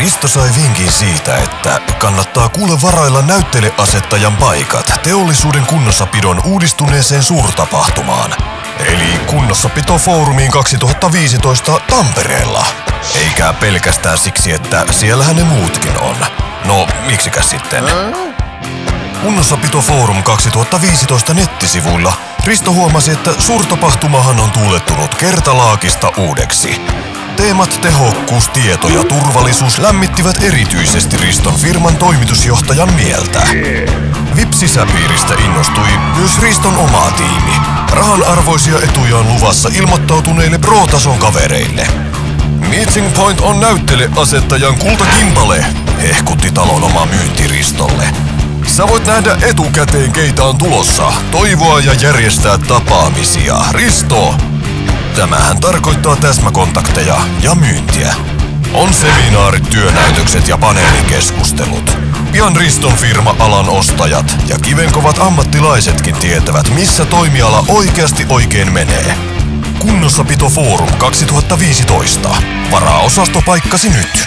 Risto sai vinkin siitä, että kannattaa kuule varailla näytteleasettajan paikat teollisuuden kunnossapidon uudistuneeseen suurtapahtumaan. Eli Kunnossapitofoorumiin 2015 Tampereella. Eikä pelkästään siksi, että siellähän ne muutkin on. No, miksikäs sitten? Kunnossapitofoorum 2015 nettisivuilla Risto huomasi, että suurtapahtumahan on tuulettunut kertalaakista uudeksi. Teemat tehokkuus, tieto ja turvallisuus lämmittivät erityisesti Riston firman toimitusjohtajan mieltä. VIP-sisäpiiristä innostui myös Riston oma tiimi. Rahan arvoisia etuja on luvassa ilmoittautuneille pro-tason kavereille. Meeting Point on näytteleasettajan kultakimpale, hehkutti talon oma myynti Ristolle. Sä voit nähdä etukäteen keitä on tulossa, toivoa ja järjestää tapaamisia. Risto! Tämähän tarkoittaa täsmäkontakteja ja myyntiä. On seminaarit, työnäytökset ja paneelikeskustelut. Pian Riston firma-alan ostajat ja kivenkovat ammattilaisetkin tietävät, missä toimiala oikeasti oikein menee. Kunnossapitofoorum 2015. Varaa osastopaikkasi nyt.